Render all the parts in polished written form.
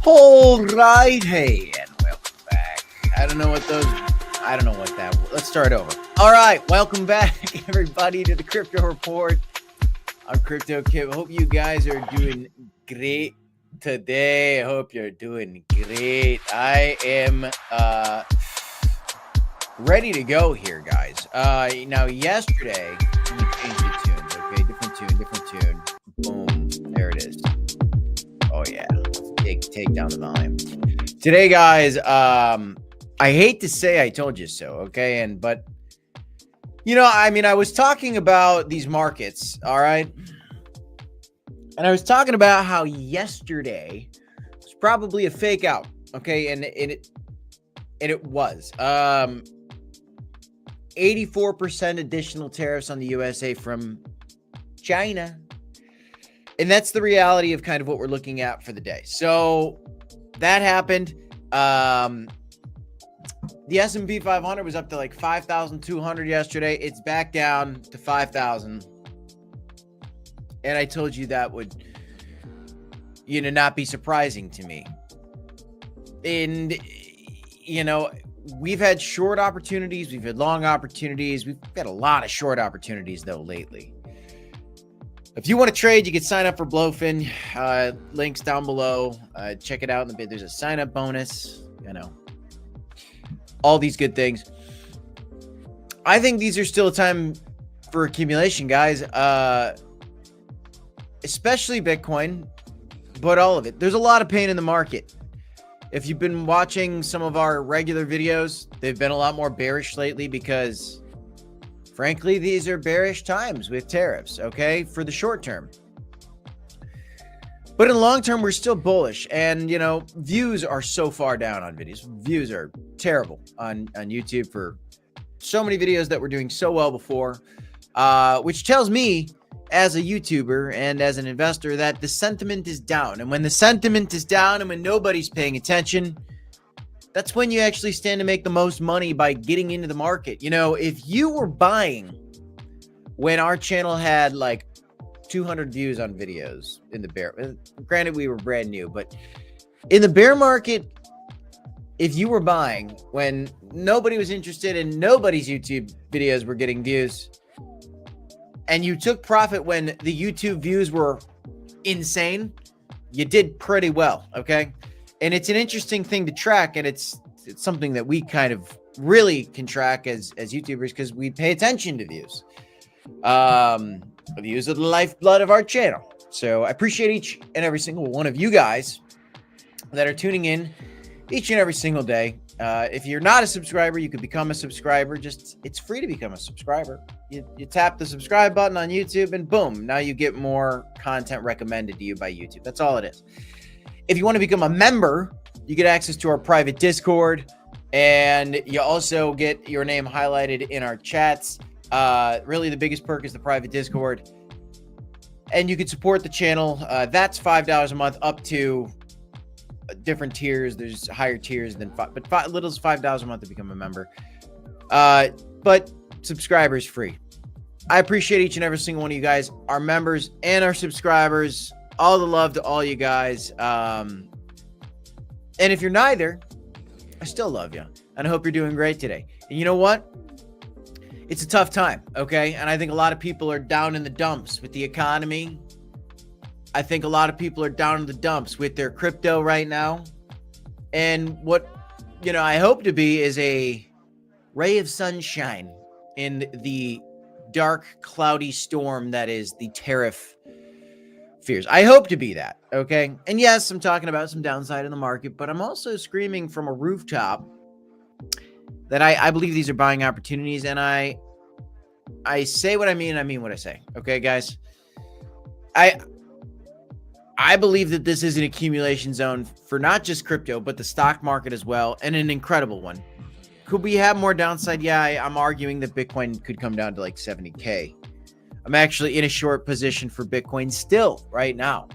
All right, hey, and welcome back. I don't know what that. Let's start over. All right, welcome back, everybody, to the Crypto Report. I'm Crypto Kid. I hope you guys are doing great today. I hope you're doing great. I am ready to go here, guys. Now, yesterday, we changed the tunes. Okay, different tune. Boom, there it is. Oh yeah. Take down the volume. Today, guys, I hate to say I told you so, okay? But I was talking about these markets, all right? And I was talking about how yesterday was probably a fake out, okay? And it was. 84% additional tariffs on the USA from China. And that's the reality of kind of what we're looking at for the day. So that happened. The S&P 500 was up to like 5,200 yesterday. It's back down to 5,000. And I told you that would, not be surprising to me. And, we've had short opportunities. We've had long opportunities. We've got a lot of short opportunities, though, lately. If you want to trade, you can sign up for Blowfin. Links down below. Check it out in the bid. There's a sign up bonus. All these good things. I think these are still a time for accumulation, guys. Especially Bitcoin, but all of it. There's a lot of pain in the market. If you've been watching some of our regular videos, they've been a lot more bearish lately because, frankly, these are bearish times with tariffs, okay, for the short term. But in the long term, we're still bullish. And, views are so far down on videos. Views are terrible on YouTube for so many videos that were doing so well before, which tells me as a YouTuber and as an investor that the sentiment is down. And when the sentiment is down and when nobody's paying attention, that's when you actually stand to make the most money by getting into the market. If you were buying when our channel had like 200 views on videos in the bear, granted we were brand new, but in the bear market, if you were buying when nobody was interested and nobody's YouTube videos were getting views, and you took profit when the YouTube views were insane, you did pretty well, okay? And it's an interesting thing to track, and it's something that we kind of really can track as YouTubers because we pay attention to views. Views are the lifeblood of our channel. So I appreciate each and every single one of you guys that are tuning in each and every single day. If you're not a subscriber, you could become a subscriber. It's free to become a subscriber. You tap the subscribe button on YouTube and boom, now you get more content recommended to you by YouTube. That's all it is. If you want to become a member, you get access to our private Discord, and you also get your name highlighted in our chats. Really, the biggest perk is the private Discord, and you can support the channel. That's $5 a month, up to different tiers. There's higher tiers than five, but little as $5 a month to become a member. But subscribers free. I appreciate each and every single one of you guys, our members and our subscribers. All the love to all you guys. And if you're neither, I still love you. And I hope you're doing great today. And you know what? It's a tough time, okay? And I think a lot of people are down in the dumps with the economy. I think a lot of people are down in the dumps with their crypto right now. And what, I hope to be is a ray of sunshine in the dark, cloudy storm that is the tariff fears. I hope to be that, okay? And yes, I'm talking about some downside in the market, but I'm also screaming from a rooftop that I believe these are buying opportunities, and I say what I mean, and I mean what I say, okay, guys? I believe that this is an accumulation zone for not just crypto, but the stock market as well, and an incredible one. Could we have more downside? Yeah, I'm arguing that Bitcoin could come down to like 70K. I'm actually in a short position for Bitcoin still right now.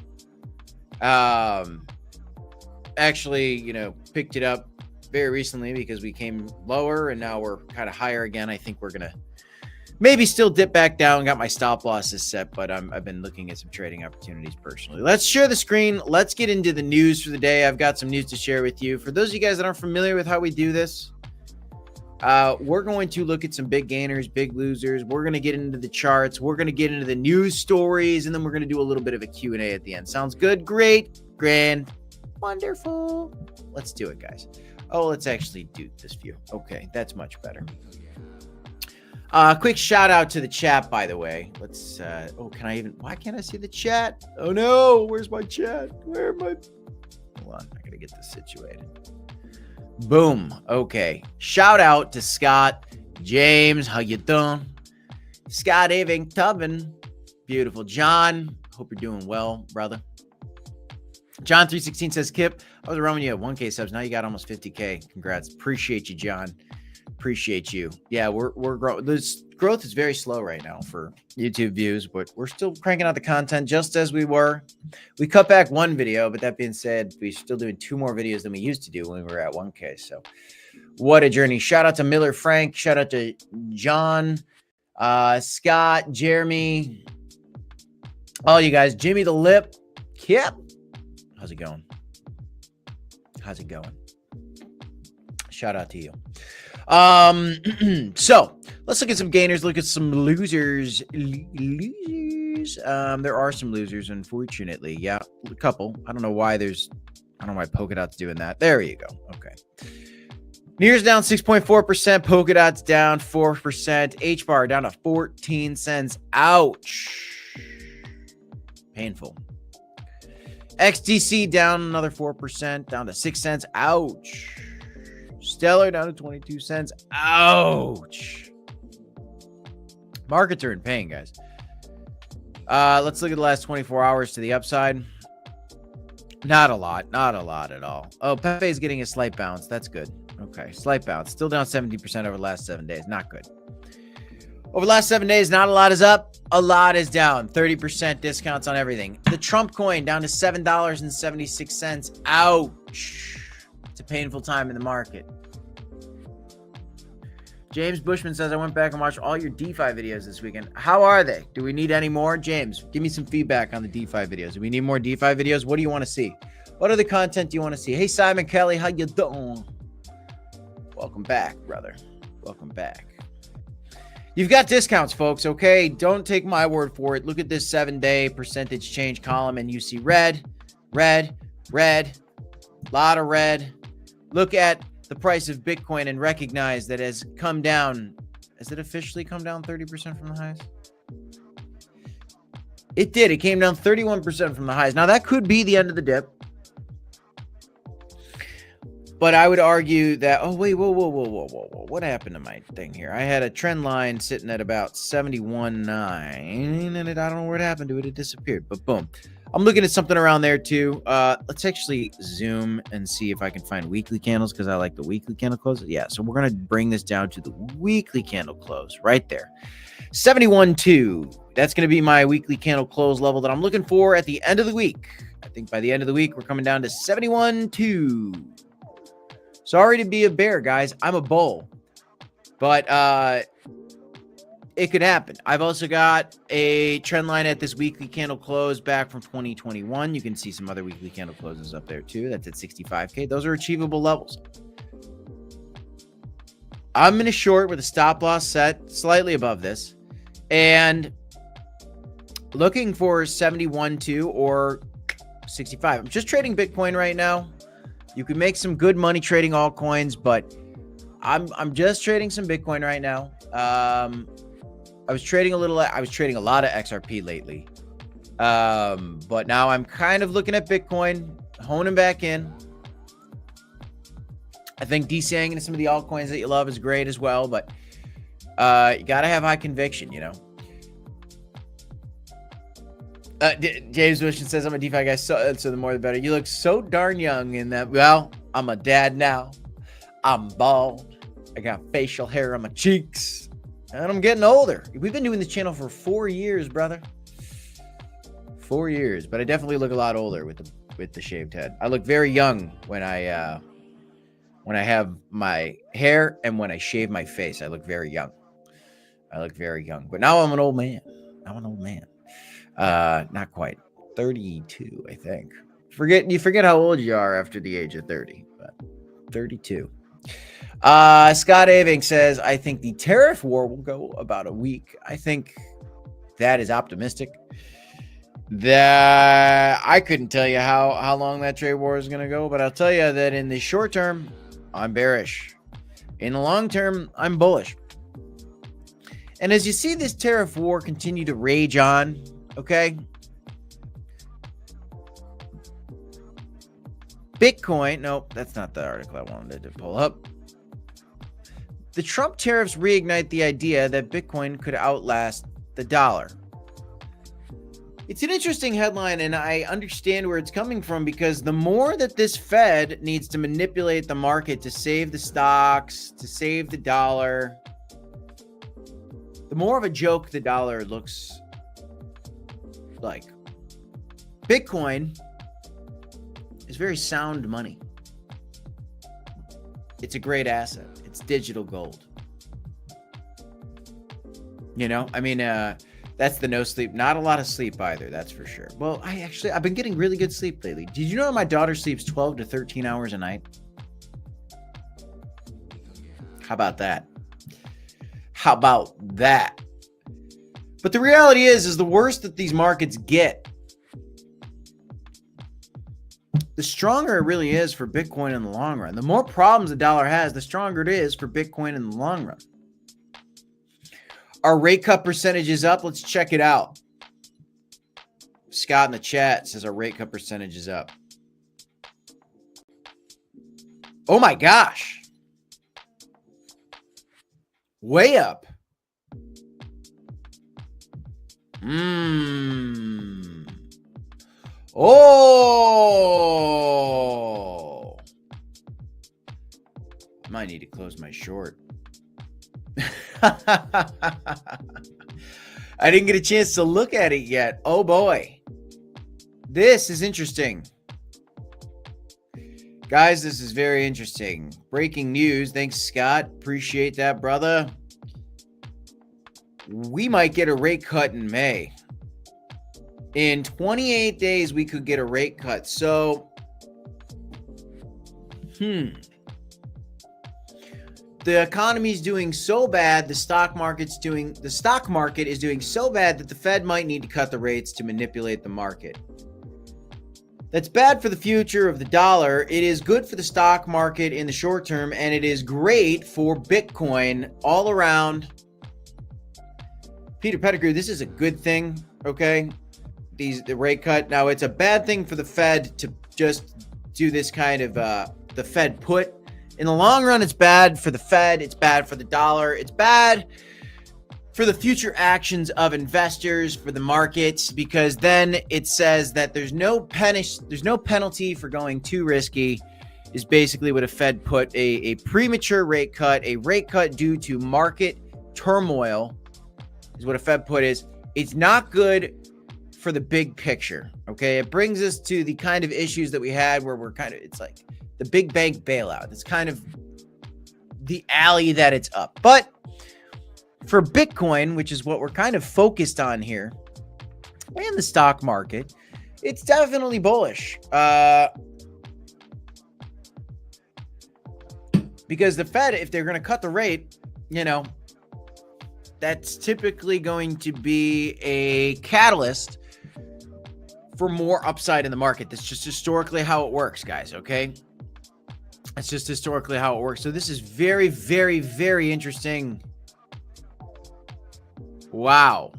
Actually, picked it up very recently because we came lower and now we're kind of higher again. I think we're going to Maybe still dip back down. Got my stop losses set, but I've been looking at some trading opportunities personally. Let's share the screen. Let's get into the news for the day. I've got some news to share with you. For those of you guys that aren't familiar with how we do this, we're going to look at some big gainers, big losers. We're going to get into the charts. We're going to get into the news stories, and then we're going to do a little bit of a Q&A at the end. Sounds good? Great, grand, wonderful. Let's do it, guys. Oh, let's actually do this view. Okay, that's much better. Quick shout out to the chat, by the way. Let's, why can't I see the chat? Oh no, where's my chat? Hold on, I gotta get this situated. Boom. Okay. Shout out to Scott James. How you doing? Scott Aving Tubman. Beautiful. John. Hope you're doing well, brother. John 316 says, Kip, I was around when you had 1K subs. Now you got almost 50K. Congrats. Appreciate you, John. Appreciate you. Yeah, we're growing. This growth is very slow right now for YouTube views, but we're still cranking out the content just as we were. We cut back one video, but that being said, we're still doing 2 more videos than we used to do when we were at 1K. So what a journey. Shout out to Miller Frank. Shout out to John, Scott, Jeremy, all you guys. Jimmy the Lip. Yep. How's it going? How's it going? Shout out to you. So let's look at some gainers, look at some losers. There are some losers, unfortunately. Yeah, a couple. I don't know why Polkadot's doing that. There you go. Okay. Near's down 6.4%. Polkadot's down 4%. Hbar down to 14 cents. Ouch. Painful. XDC down another 4%, down to 6 cents. Ouch. Stellar down to 22 cents. Ouch. Markets are in pain, guys. Let's look at the last 24 hours to the upside. Not a lot at all. Oh, Pepe is getting a slight bounce. That's good. Okay, slight bounce. Still down 70% over the last 7 days. Not good. Over the last 7 days, not a lot is up. A lot is down. 30% discounts on everything. The Trump coin down to $7.76. Ouch. It's a painful time in the market. James Bushman says, I went back and watched all your DeFi videos this weekend. How are they? Do we need any more? James, give me some feedback on the DeFi videos. Do we need more DeFi videos? What do you want to see? What other content do you want to see? Hey, Simon Kelly, how you doing? Welcome back, brother. Welcome back. You've got discounts, folks, okay? Don't take my word for it. Look at this 7-day percentage change column, and you see red, red, red, lot of red. Look at the price of Bitcoin and recognize that has come down. Has it officially come down 30% from the highs? It did. It came down 31% from the highs. Now, that could be the end of the dip. But I would argue that, oh, wait, whoa. What happened to my thing here? I had a trend line sitting at about 71.9, and I don't know what happened to it. It disappeared, but boom. I'm looking at something around there too. Let's actually zoom and see if I can find weekly candles because I like the weekly candle close. Yeah, so we're going to bring this down to the weekly candle close right there. 71.2. That's going to be my weekly candle close level that I'm looking for at the end of the week. I think by the end of the week, we're coming down to 71.2. Sorry to be a bear, guys. I'm a bull. But it could happen. I've also got a trend line at this weekly candle close back from 2021. You can see some other weekly candle closes up there too. That's at 65K. Those are achievable levels. I'm going to short with a stop loss set slightly above this and looking for 71.2 or 65. I'm just trading Bitcoin right now. You can make some good money trading altcoins, but I'm just trading some Bitcoin right now. I was trading a lot of XRP lately. But now I'm kind of looking at Bitcoin, honing back in. I think DCing into some of the altcoins that you love is great as well, but you got to have high conviction, you know. James Wishon says, I'm a DeFi guy, so the more the better. You look so darn young in that. Well, I'm a dad now. I'm bald. I got facial hair on my cheeks. And I'm getting older. We've been doing this channel for 4 years, brother. 4 years. But I definitely look a lot older with the shaved head. I look very young when I have my hair and when I shave my face. I look very young. I look very young, but now I'm an old man. Not quite 32, I think. You forget how old you are after the age of 30, but 32. Scott Aving says, I think the tariff war will go about a week. I think that is optimistic. That I couldn't tell you how long that trade war is going to go, but I'll tell you that in the short term, I'm bearish. In the long term, I'm bullish. And as you see this tariff war continue to rage on, okay, Bitcoin, nope, that's not the article I wanted to pull up. The Trump tariffs reignite the idea that Bitcoin could outlast the dollar. It's an interesting headline, and I understand where it's coming from, because the more that this Fed needs to manipulate the market to save the stocks, to save the dollar, the more of a joke the dollar looks like. Bitcoin is very sound money. It's a great asset. It's digital gold. You know, I mean, that's the no sleep. Not a lot of sleep either, that's for sure. Well, I've been getting really good sleep lately. Did you know my daughter sleeps 12 to 13 hours a night? How about that? How about that? But the reality is the worse that these markets get, the stronger it really is for Bitcoin in the long run. The more problems the dollar has, the stronger it is for Bitcoin in the long run. Our rate cut percentage is up. Let's check it out. Scott in the chat says our rate cut percentage is up. Oh my gosh. Way up. Oh. I might need to close my short. I didn't get a chance to look at it yet. Oh boy. This is interesting. Guys, this is very interesting. Breaking news. Thanks, Scott. Appreciate that, brother. We might get a rate cut in May. In 28 days, we could get a rate cut. So, the economy is doing so bad, the stock market is doing so bad that the Fed might need to cut the rates to manipulate the market. That's bad for the future of the dollar. It is good for the stock market in the short term, and it is great for Bitcoin all around. Peter Pettigrew, this is a good thing, okay? The rate cut. Now, it's a bad thing for the Fed to just do this kind of the Fed put. In the long run, it's bad for the Fed. It's bad for the dollar. It's bad for the future actions of investors, for the markets, because then it says that there's no penalty for going too risky, is basically what a Fed put. A premature rate cut, a rate cut due to market turmoil is what a Fed put is. It's not good for the big picture, okay? It brings us to the kind of issues that we had where it's like the big bank bailout. It's kind of the alley that it's up. But for Bitcoin, which is what we're kind of focused on here, and the stock market, it's definitely bullish. Because the Fed, if they're going to cut the rate, that's typically going to be a catalyst for more upside in the market. That's just historically how it works, guys, okay? That's just historically how it works. So this is very, very, very interesting. Wow.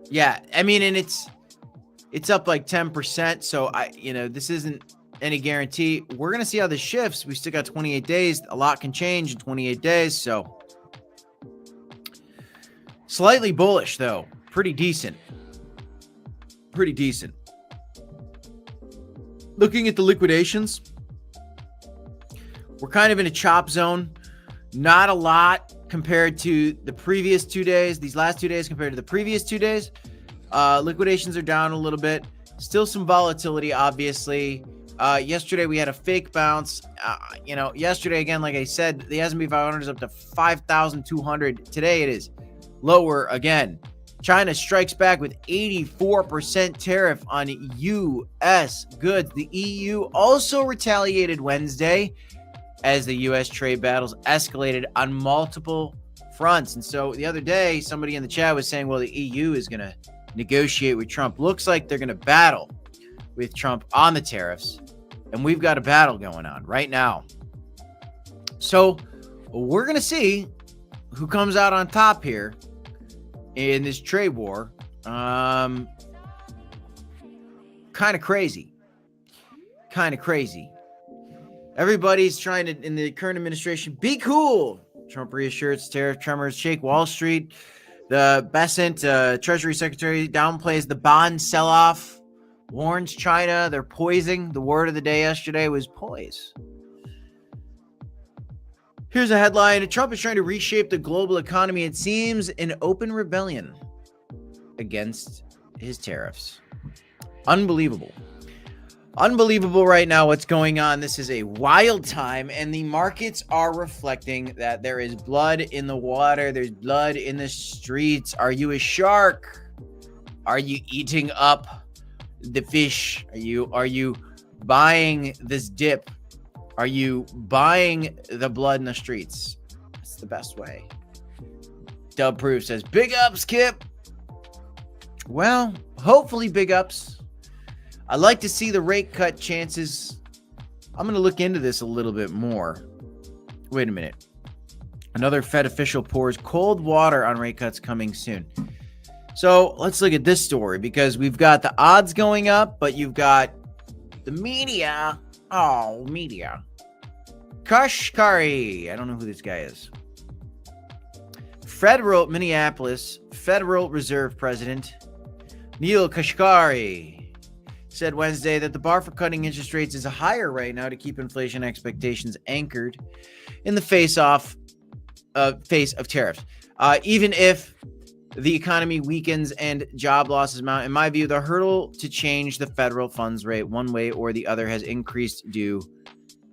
Yeah, I mean, and it's up like 10%. So this isn't any guarantee. We're going to see how this shifts. We still got 28 days. A lot can change in 28 days. So slightly bullish, though. Pretty decent. Looking at the liquidations, we're kind of in a chop zone. Not a lot compared to the previous 2 days. These last 2 days compared to the previous 2 days. Liquidations are down a little bit. Still some volatility, obviously. Yesterday we had a fake bounce. Yesterday again, like I said, the S&P 500 is up to 5,200. Today it is lower again. China strikes back with 84% tariff on U.S. goods. The EU also retaliated Wednesday as the U.S. trade battles escalated on multiple fronts. And so the other day, somebody in the chat was saying, well, the EU is going to negotiate with Trump. Looks like they're going to battle with Trump on the tariffs. And we've got a battle going on right now. So we're going to see who comes out on top here in this trade war. Kind of crazy. Everybody's trying to, in the current administration, be cool. Trump reassures tariff tremors shake Wall Street. The Besant, Treasury Secretary, downplays the bond sell-off, warns China they're poising. The word of the day yesterday was poise. Here's a headline. Trump is trying to reshape the global economy. It seems an open rebellion against his tariffs. Unbelievable right now what's going on. This is a wild time, and the markets are reflecting that there is blood in the water. There's blood in the streets. Are you a shark? Are you eating up the fish? Are you buying this dip? Are you buying the blood in the streets? That's the best way. Dub Proof says, big ups, Kip. Well, hopefully big ups. I like to see the rate cut chances. I'm going to look into this a little bit more. Wait a minute. Another Fed official pours cold water on rate cuts coming soon. So let's look at this story, because we've got the odds going up, but you've got the media. Oh, media. Kashkari. I don't know who this guy is. Minneapolis Federal Reserve President Neil Kashkari said Wednesday that the bar for cutting interest rates is higher right now to keep inflation expectations anchored in the face of tariffs. Even if the economy weakens and job losses mount, in my view, the hurdle to change the federal funds rate one way or the other has increased due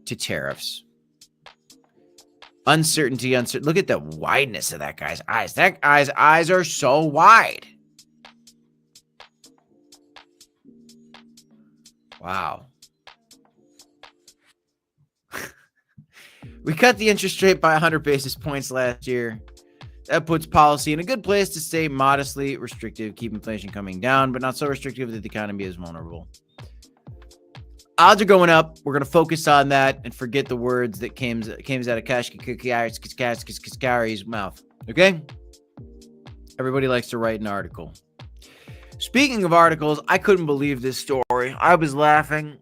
to tariffs. Uncertainty. Look at the wideness of that guy's eyes. That guy's eyes are so wide. Wow. We cut the interest rate by 100 basis points last year. That puts policy in a good place to stay modestly restrictive, keep inflation coming down, but not so restrictive that the economy is vulnerable. Odds are going up. We're going to focus on that and forget the words that came out of Kashkari's mouth. Okay? Everybody likes to write an article. Speaking of articles, I couldn't believe this story. I was laughing.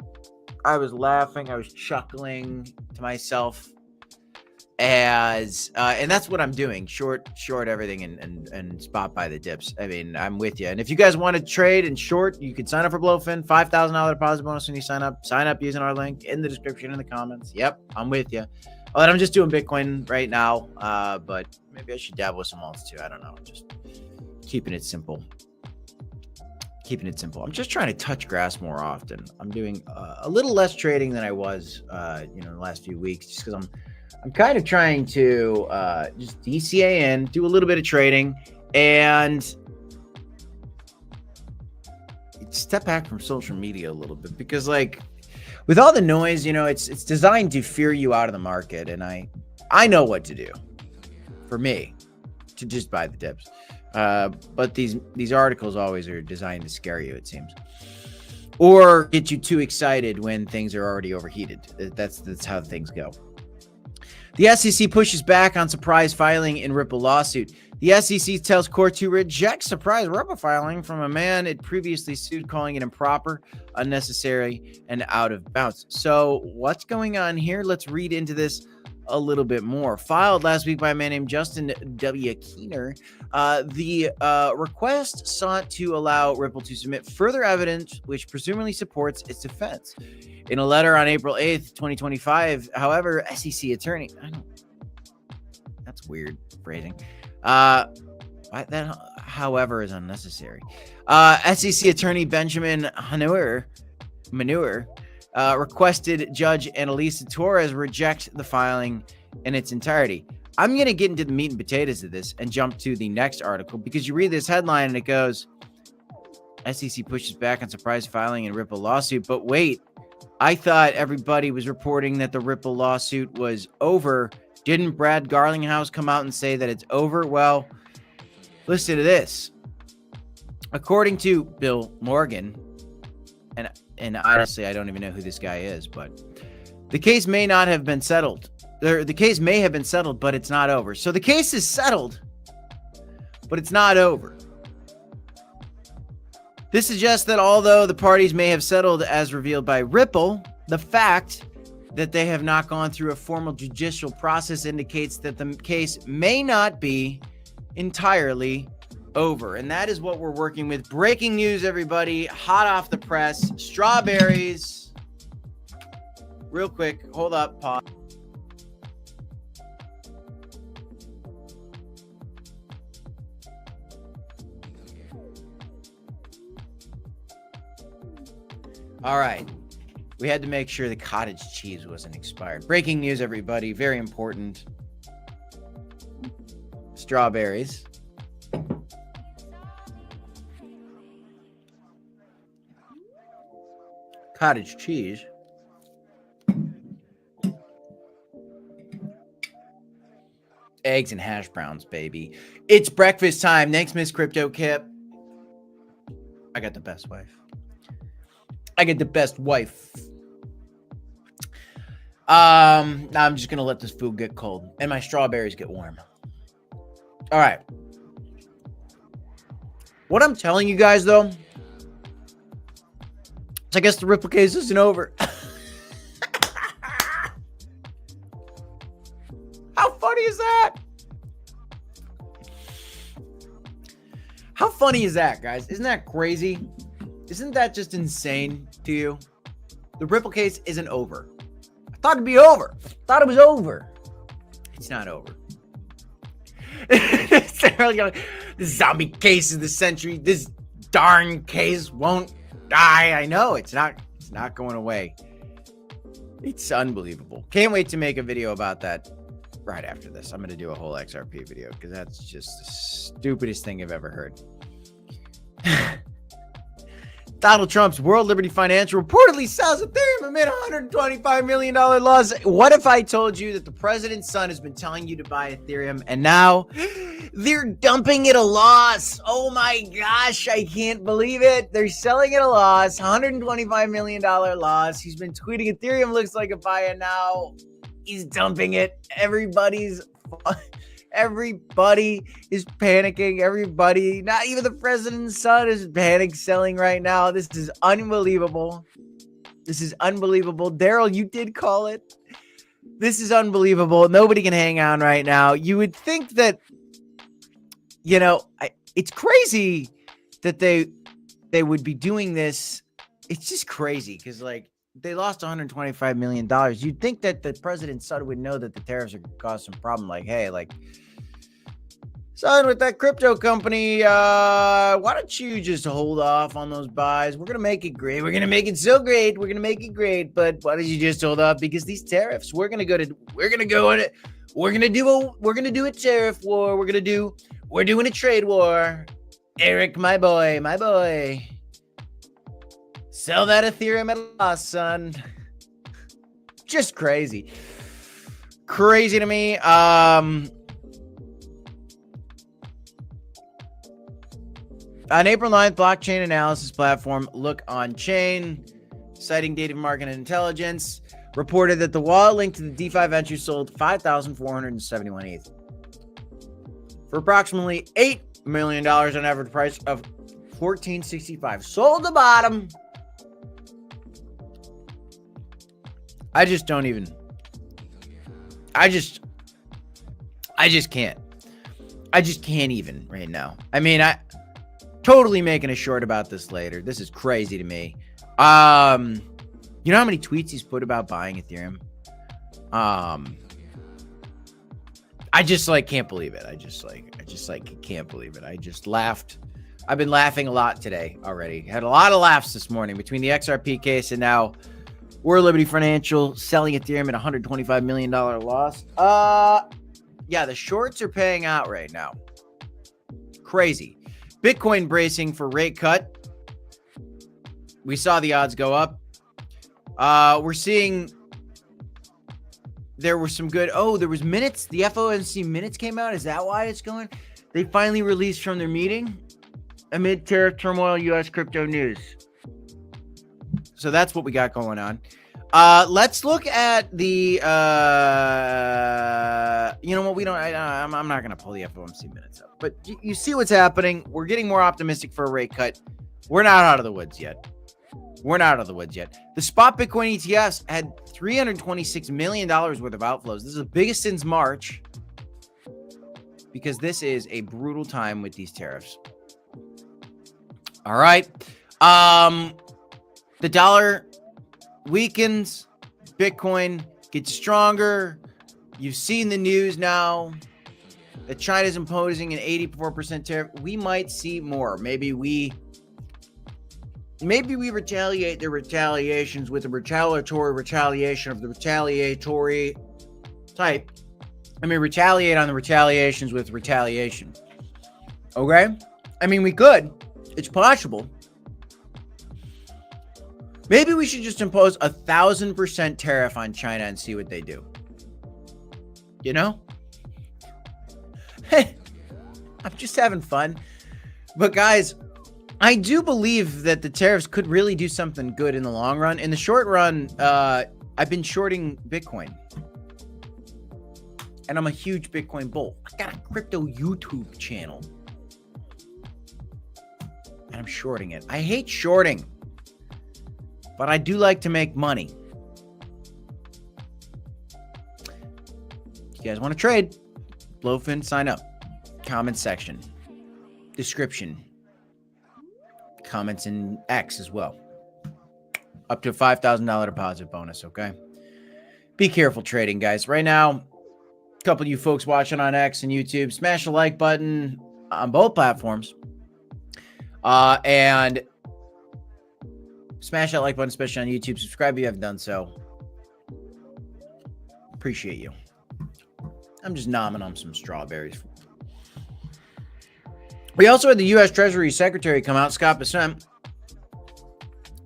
I was chuckling to myself. And that's what I'm doing. Short everything and spot buy the dips. I mean, I'm with you. And if you guys want to trade and short, you can sign up for Blowfin. $5,000 deposit bonus when you sign up. Sign up using our link in the description in the comments. Yep, I'm with you. But I'm just doing Bitcoin right now. But maybe I should dabble with some alts too. I don't know. Just keeping it simple. I'm just trying to touch grass more often. I'm doing a little less trading than I was, the last few weeks, just because I'm kind of trying to just DCA in, do a little bit of trading, and step back from social media a little bit, because with all the noise, it's designed to fear you out of the market, and I know what to do for me to just buy the dips. But these articles always are designed to scare you, it seems, or get you too excited when things are already overheated. That's how things go. The SEC pushes back on surprise filing in Ripple lawsuit. The SEC tells court to reject surprise Ripple filing from a man it previously sued, calling it improper, unnecessary, and out of bounds. So what's going on here? Let's read into this a little bit more. Filed last week by a man named Justin W. Keener, the request sought to allow Ripple to submit further evidence which presumably supports its defense. In a letter on April 8th, 2025, however, SEC attorney... That's weird phrasing. That, however, is unnecessary. SEC attorney Benjamin Manure requested Judge Annalisa Torres reject the filing in its entirety. I'm going to get into the meat and potatoes of this and jump to the next article, because you read this headline and it goes, SEC pushes back on surprise filing and Ripple lawsuit. But wait, I thought everybody was reporting that the Ripple lawsuit was over. Didn't Brad Garlinghouse come out and say that it's over? Well, listen to this. According to Bill Morgan, and honestly, I don't even know who this guy is, but the case may not have been settled. The case may have been settled, but it's not over. So the case is settled, but it's not over. This suggests that although the parties may have settled as revealed by Ripple, the fact that they have not gone through a formal judicial process indicates that the case may not be entirely over. And that is what we're working with. Breaking news, everybody. Hot off the press. Strawberries. Real quick. Hold up. Pause. All right. We had to make sure the cottage cheese wasn't expired. Breaking news, everybody. Very important. Strawberries. Cottage cheese. Eggs and hash browns, baby. It's breakfast time. Thanks, Miss Crypto Kip. I got the best wife. I get the best wife. I'm just gonna let this food get cold and my strawberries get warm. All right. What I'm telling you guys, though, is I guess the Ripple case isn't over. How funny is that? How funny is that, guys? Isn't that crazy? Isn't that just insane to you? The Ripple case isn't over. I thought it'd be over. I thought it was over. It's not over. The zombie case of the century. This darn case won't die. I know it's not going away. It's unbelievable. Can't wait to make a video about that right after this. I'm going to do a whole XRP video because that's just the stupidest thing I've ever heard. Donald Trump's World Liberty Financial reportedly sells Ethereum amid $125 million loss. What if I told you that the president's son has been telling you to buy Ethereum and now they're dumping it a loss? Oh my gosh, I can't believe it. They're selling it a loss, $125 million loss. He's been tweeting Ethereum looks like a buy and now he's dumping it. Everybody is panicking. Everybody, not even the president's son, is panic selling right now. This is unbelievable. This is unbelievable. Daryl, you did call it. This is unbelievable. Nobody can hang on right now. You would think that, it's crazy that they would be doing this. It's just crazy because, they lost $125 million. You'd think that the president's son would know that the tariffs are going to cause some problem. Son, with that crypto company, why don't you just hold off on those buys? We're going to make it great. We're going to make it so great. We're going to make it great. But why don't you just hold off? Because these tariffs, we're going to do a tariff war. We're doing a trade war. Eric, my boy. Sell that Ethereum at a loss, son. Just crazy. Crazy to me. On April 9th, blockchain analysis platform Look On Chain, citing data market intelligence, reported that the wallet linked to the DeFi venture sold 5,471 ETH for approximately $8 million on average price of $14.65. Sold the bottom. I just can't. I just can't even right now. I mean, totally making a short about this later. This is crazy to me. You know how many tweets he's put about buying Ethereum? I just can't believe it. I just can't believe it. I just laughed. I've been laughing a lot today already. Had a lot of laughs this morning between the XRP case and now We're Liberty Financial selling Ethereum at $125 million loss. Yeah, the shorts are paying out right now. Crazy. Bitcoin bracing for rate cut. We saw the odds go up. We're seeing there were some good. Oh, there was minutes. The FOMC minutes came out. Is that why it's going? They finally released from their meeting amid tariff turmoil, U.S. crypto news. So that's what we got going on. Let's look at the, you know what, we don't, I'm not going to pull the FOMC minutes up, but you see what's happening. We're getting more optimistic for a rate cut. We're not out of the woods yet. The spot Bitcoin ETFs had $326 million worth of outflows. This is the biggest since March because this is a brutal time with these tariffs. All right. The dollar weakens, Bitcoin gets stronger. You've seen the news now that China's imposing an 84% tariff. We might see more. Maybe we retaliate their retaliations with a retaliatory retaliation of the retaliatory type. Retaliate on the retaliations with retaliation. Okay? We could. It's possible. Maybe we should just impose 1,000% tariff on China and see what they do. You know? I'm just having fun. But guys, I do believe that the tariffs could really do something good in the long run. In the short run, I've been shorting Bitcoin. And I'm a huge Bitcoin bull. I got a crypto YouTube channel. And I'm shorting it. I hate shorting. But I do like to make money. If you guys want to trade, Blowfin, sign up. Comment section. Description. Comments in X as well. Up to a $5,000 deposit bonus, okay? Be careful trading, guys. Right now, a couple of you folks watching on X and YouTube, smash the like button on both platforms. And smash that like button, especially on YouTube. Subscribe if you haven't done so. Appreciate you. I'm just nomming on some strawberries. We also had the U.S. Treasury Secretary come out, Scott Bessent,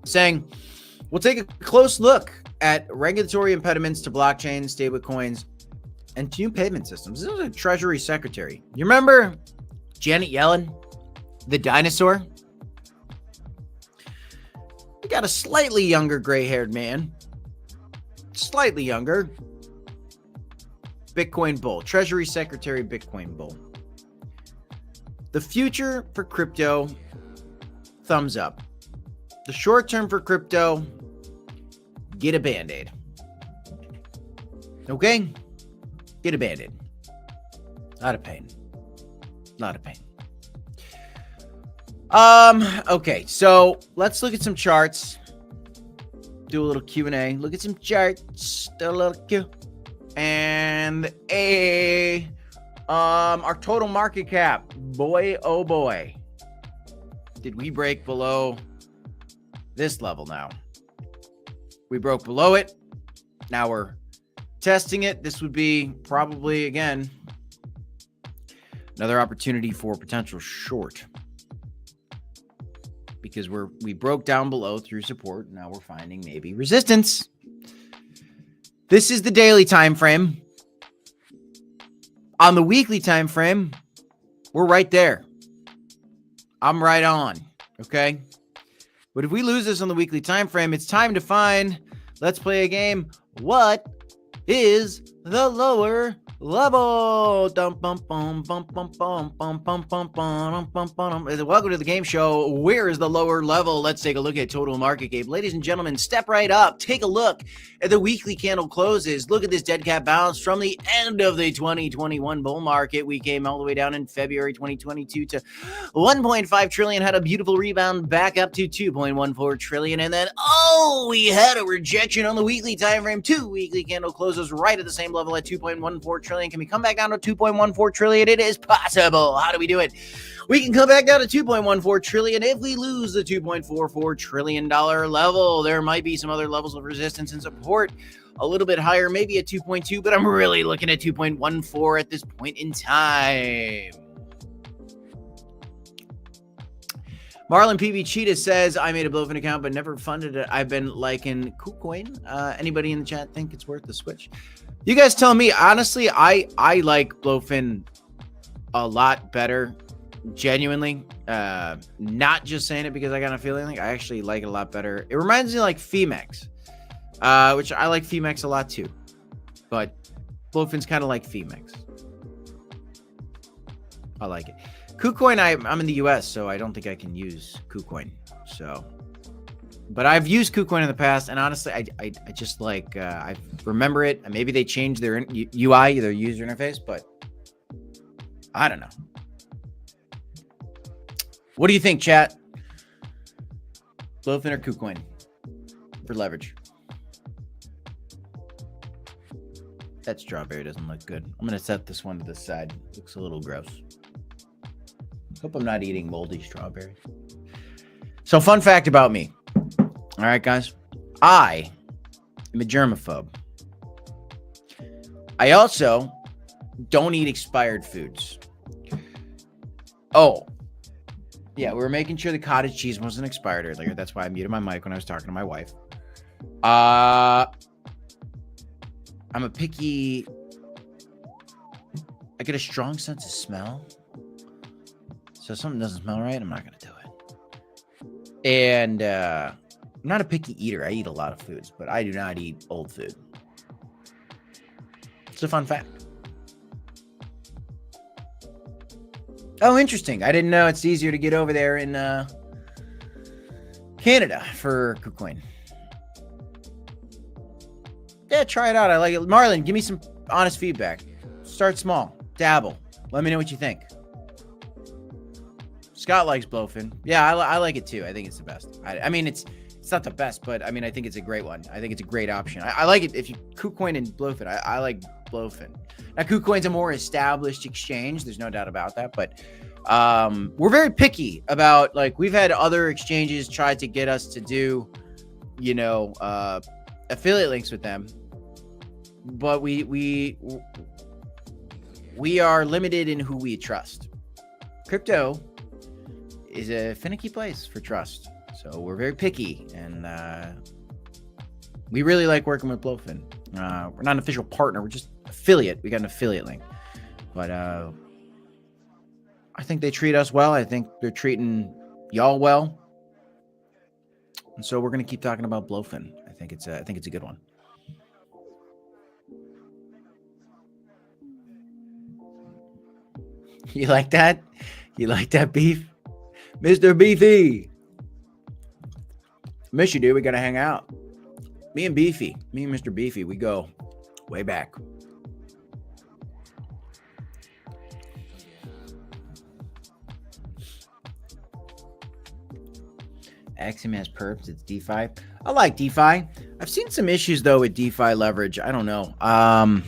saying, we'll take a close look at regulatory impediments to blockchain, stablecoins, and new payment systems. This is a Treasury Secretary. You remember Janet Yellen, the dinosaur? We got a slightly younger gray-haired man. Slightly younger. Bitcoin bull. Treasury Secretary Bitcoin bull. The future for crypto, thumbs up. The short term for crypto, get a Band-Aid. Okay? Get a Band-Aid. Lot of pain. Okay, so let's look at some charts. Do a little Q&A. Look at some charts. Do a little Q. And our total market cap. Boy, oh boy. Did we break below this level now? We broke below it. Now we're testing it. This would be probably, again, another opportunity for potential short. Because we broke down below through support. Now we're finding maybe resistance. This is the daily time frame. On the weekly time frame, we're right there. I'm right on. Okay. But if we lose this on the weekly time frame, it's time to find. Let's play a game. What is the lower level? Welcome to the game show. Where is the lower level? Let's take a look at total market cap. Ladies and gentlemen, step right up. Take a look at the weekly candle closes. Look at this dead cat bounce from the end of the 2021 bull market. We came all the way down in February 2022 to 1.5 trillion, had a beautiful rebound back up to 2.14 trillion. And then, we had a rejection on the weekly time frame. 2 weekly candle closes closes right at the same level at 2.14 trillion. Can we come back down to 2.14 trillion? It is possible. How do we do it? We can come back down to 2.14 trillion if we lose the $2.44 trillion level. There might be some other levels of resistance and support a little bit higher, maybe at 2.2, but I'm really looking at 2.14 at this point in time. Marlon PB Cheetah says, I made a Blowfin account, but never funded it. I've been liking KuCoin. Anybody in the chat think it's worth the switch? You guys tell me. Honestly, I like Blowfin a lot better. Genuinely. Not just saying it because I got a feeling. Like I actually like it a lot better. It reminds me of like Femex, which I like Femex a lot too. But Blowfin's kind of like Femex. I like it. KuCoin, I'm in the US, so I don't think I can use KuCoin. So, but I've used KuCoin in the past, and honestly, I just like I remember it. Maybe they changed their UI, their user interface, but I don't know. What do you think, chat? Blowfin or KuCoin for leverage? That strawberry doesn't look good. I'm gonna set this one to the side. Looks a little gross. Hope I'm not eating moldy strawberries. So, fun fact about me. All right, guys. I am a germaphobe. I also don't eat expired foods. Oh, yeah. We were making sure the cottage cheese wasn't expired earlier. That's why I muted my mic when I was talking to my wife. I'm a picky. I get a strong sense of smell. So if something doesn't smell right, I'm not going to do it. And I'm not a picky eater. I eat a lot of foods, but I do not eat old food. It's a fun fact. Oh, interesting. I didn't know it's easier to get over there in Canada for KuCoin. Yeah, try it out. I like it. Marlon, give me some honest feedback. Start small. Dabble. Let me know what you think. Scott likes Blowfin. Yeah, I like it too. I think it's the best. I mean, it's not the best, but I mean, I think it's a great one. I think it's a great option. I like it. If you KuCoin and Blowfin, I like Blowfin. Now, KuCoin's a more established exchange. There's no doubt about that. But we're very picky about, like, we've had other exchanges try to get us to do, affiliate links with them. But we are limited in who we trust. Crypto is a finicky place for trust. So we're very picky, and we really like working with Blowfin. We're not an official partner. We're just affiliate. We got an affiliate link. But I think they treat us well. I think they're treating y'all well. And so we're going to keep talking about Blowfin. I think it's a good one. You like that? You like that beef? Mr. Beefy. Miss you, dude. We got to hang out. Me and Mr. Beefy, we go way back. Axiom has perps. It's DeFi. I like DeFi. I've seen some issues, though, with DeFi leverage. I don't know. I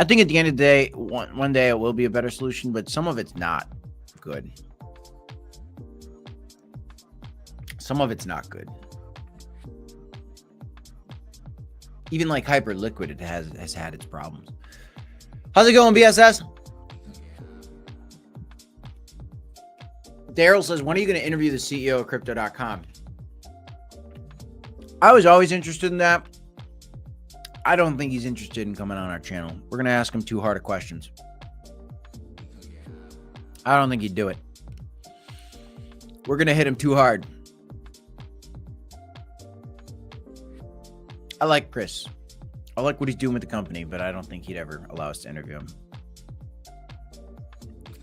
think at the end of the day, one day it will be a better solution, but some of it's not good. Some of it's not good. Even like Hyperliquid, it has had its problems. How's it going, BSS? Daryl says, when are you going to interview the CEO of Crypto.com? I was always interested in that. I don't think he's interested in coming on our channel. We're going to ask him too hard of questions. I don't think he'd do it. We're going to hit him too hard. I like Chris. I like what he's doing with the company, but I don't think he'd ever allow us to interview him.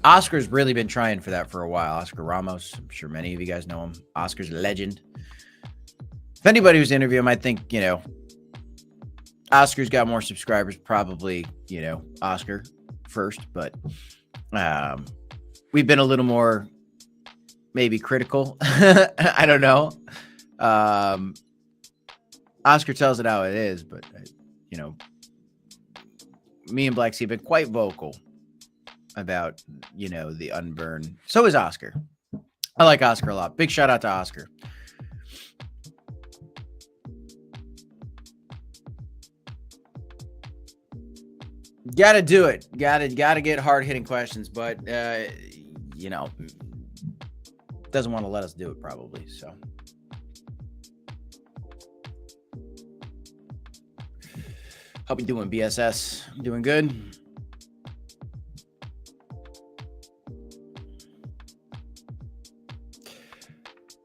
Oscar's really been trying for that for a while. Oscar Ramos. I'm sure many of you guys know him. Oscar's a legend. If anybody was to interview him, I think, Oscar's got more subscribers, probably, Oscar first, but we've been a little more maybe critical. I don't know. Oscar tells it how it is, but me and Black Sea have been quite vocal about, the unburn. So is Oscar. I like Oscar a lot. Big shout out to Oscar. Gotta do it. Gotta get hard hitting questions, but doesn't want to let us do it probably. So hope you're doing BSS. Doing good.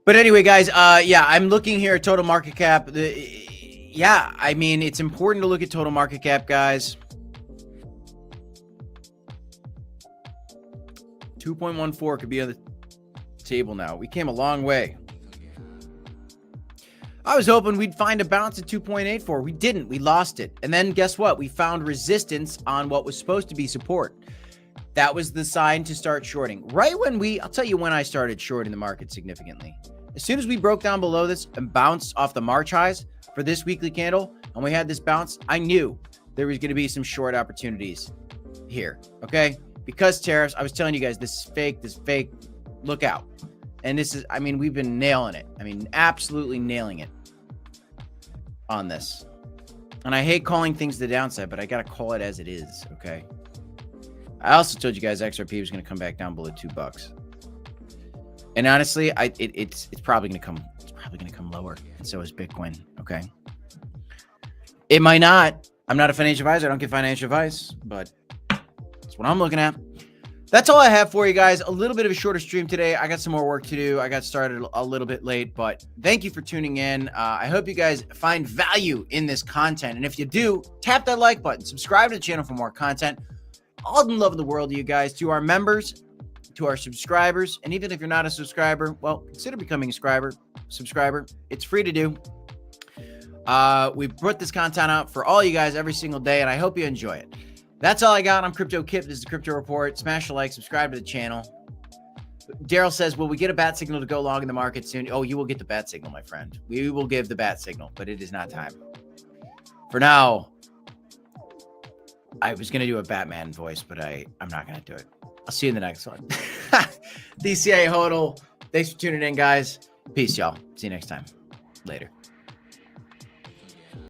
But anyway, guys, I'm looking here at total market cap. I mean, it's important to look at total market cap, guys. 2.14 could be on the table now. We came a long way. I was hoping we'd find a bounce at 2.84. We didn't. We lost it. And then guess what? We found resistance on what was supposed to be support. That was the sign to start shorting. Right when I'll tell you when I started shorting the market significantly. As soon as we broke down below this and bounced off the March highs for this weekly candle, and we had this bounce, I knew there was going to be some short opportunities here. Okay. Because tariffs, I was telling you guys, this is fake, look out. And we've been nailing it. Absolutely nailing it on this. And I hate calling things the downside, but I got to call it as it is, okay? I also told you guys XRP was going to come back down below $2. And honestly, it's probably going to come lower. And so is Bitcoin, okay? It might not. I'm not a financial advisor. I don't give financial advice, but that's what I'm looking at. That's all I have for you guys. A little bit of a shorter stream today. I got some more work to do. I got started a little bit late, but thank you for tuning in. I hope you guys find value in this content. And if you do, tap that like button, subscribe to the channel for more content. All the love in the world to you guys, to our members, to our subscribers. And even if you're not a subscriber, well, consider becoming a subscriber. It's free to do. We put this content out for all you guys every single day, and I hope you enjoy it. That's all I got. I'm Crypto Kip. This is the Crypto Report. Smash a like, subscribe to the channel. Daryl says, will we get a bat signal to go long in the market soon? Oh, you will get the bat signal, my friend. We will give the bat signal, but it is not time. For now, I was going to do a Batman voice, but I'm not going to do it. I'll see you in the next one. DCA Hodl. Thanks for tuning in, guys. Peace, y'all. See you next time. Later.